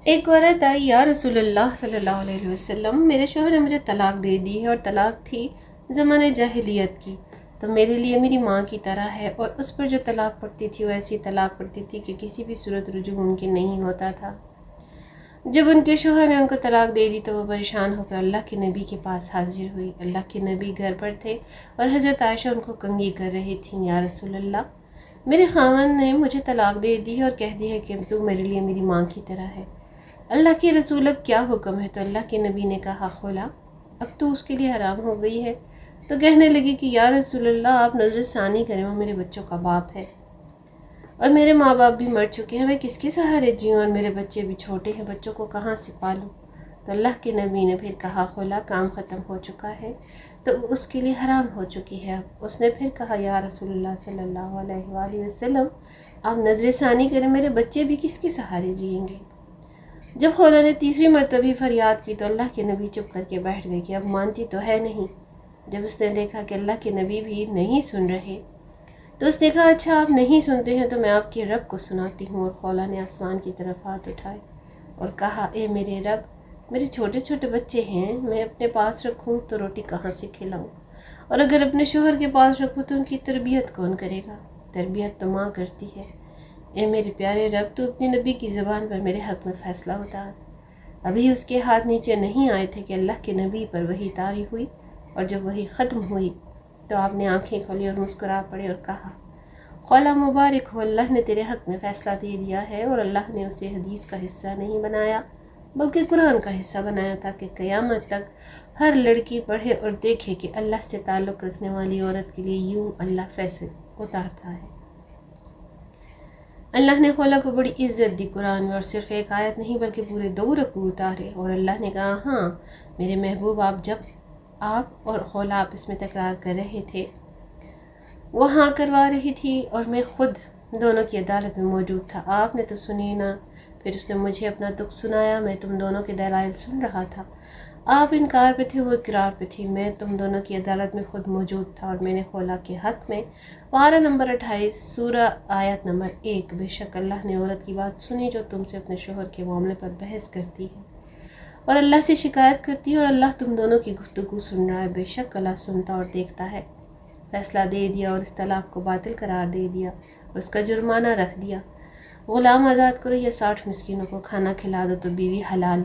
ایک عورت آئی، یا رسول اللہ صلی اللہ علیہ وسلم، میرے شوہر نے مجھے طلاق دے دی ہے، اور طلاق تھی زمانے جاہلیت کی، تو میرے لیے میری ماں کی طرح ہے، اور اس پر جو طلاق پڑتی تھی وہ ایسی طلاق پڑتی تھی کہ کسی بھی صورت رجوع ممکن نہیں ہوتا تھا۔ جب ان کے شوہر نے ان کو طلاق دے دی تو وہ پریشان ہو کر اللہ کے نبی کے پاس حاضر ہوئی۔ اللہ کے نبی گھر پر تھے اور حضرت عائشہ ان کو کنگھی کر رہی تھیں، یا رسول اللہ، میرے خاوند نے مجھے طلاق دے دی اور کہہ دی ہے کہ تو میرے لیے میری ماں کی طرح ہے، اللہ کے رسول اب کیا حکم ہے؟ تو اللہ کے نبی نے کہا، خلا اب تو اس کے لیے حرام ہو گئی ہے۔ تو کہنے لگی کہ یا رسول اللہ، آپ نظر ثانی کریں، وہ میرے بچوں کا باپ ہے اور میرے ماں باپ بھی مر چکے ہیں، میں کس کے سہارے جیوں، اور میرے بچے بھی چھوٹے ہیں، بچوں کو کہاں سے پالوں؟ تو اللہ کے نبی نے پھر کہا، خلا کام ختم ہو چکا ہے، تو اس کے لیے حرام ہو چکی ہے اب۔ اس نے پھر کہا، یا رسول اللہ صلی اللہ علیہ وآلہ وسلم، آپ نظر ثانی کریں، میرے بچے بھی کس کے سہارے جئیں گے؟ جب خلا نے تیسری مرتبہ فریاد کی تو اللہ کے نبی چپ کر کے بیٹھ گئے کہ اب مانتی تو ہے نہیں۔ جب اس نے دیکھا کہ اللہ کے نبی بھی نہیں سن رہے تو اس نے کہا، اچھا آپ نہیں سنتے ہیں تو میں آپ کے رب کو سناتی ہوں۔ اور خلا نے آسمان کی طرف ہاتھ اٹھائے اور کہا، اے میرے رب، میرے چھوٹے چھوٹے بچے ہیں، میں اپنے پاس رکھوں تو روٹی کہاں سے کھلاؤں، اور اگر اپنے شوہر کے پاس رکھوں تو ان کی تربیت کون کرے گا؟ تربیت تو ماں کرتی ہے۔ اے میرے پیارے رب، تو اپنے نبی کی زبان پر میرے حق میں فیصلہ اتار۔ ابھی اس کے ہاتھ نیچے نہیں آئے تھے کہ اللہ کے نبی پر وحی طاری ہوئی، اور جب وحی ختم ہوئی تو آپ نے آنکھیں کھولی اور مسکرا پڑے اور کہا، خلا مبارک ہو، اللہ نے تیرے حق میں فیصلہ دے دیا ہے، اور اللہ نے اسے حدیث کا حصہ نہیں بنایا بلکہ قرآن کا حصہ بنایا، تاکہ قیامت تک ہر لڑکی پڑھے اور دیکھے کہ اللہ سے تعلق رکھنے والی عورت کے لیے یوں اللہ فیصل اتارتا ہے۔ اللہ نے خلا کو بڑی عزت دی قرآن میں، اور صرف ایک آیت نہیں بلکہ پورے 2 رکوع اتارے، اور اللہ نے کہا، ہاں میرے محبوب، آپ اور خلا آپس میں تکرار کر رہے تھے، وہ ہاں کروا رہی تھی اور میں خود دونوں کی عدالت میں موجود تھا، آپ نے تو سنی نہ، پھر اس نے مجھے اپنا دکھ سنایا، میں تم دونوں کے دلائل سن رہا تھا، آپ انکار پہ تھے، وہ اقرار پہ تھی، میں تم دونوں کی عدالت میں خود موجود تھا، اور میں نے خلا کے حق میں پارہ نمبر 28 سورہ آیت نمبر 1، بے شک اللہ نے عورت کی بات سنی جو تم سے اپنے شوہر کے معاملے پر بحث کرتی ہے اور اللہ سے شکایت کرتی ہے، اور اللہ تم دونوں کی گفتگو سن رہا ہے، بے شک اللہ سنتا اور دیکھتا ہے۔ فیصلہ دے دیا اور اس طلاق کو باطل قرار دے دیا اور اس کا جرمانہ رکھ دیا، غلام آزاد کرو یا 60 مسکینوں کو کھانا کھلا دو تو بیوی حلال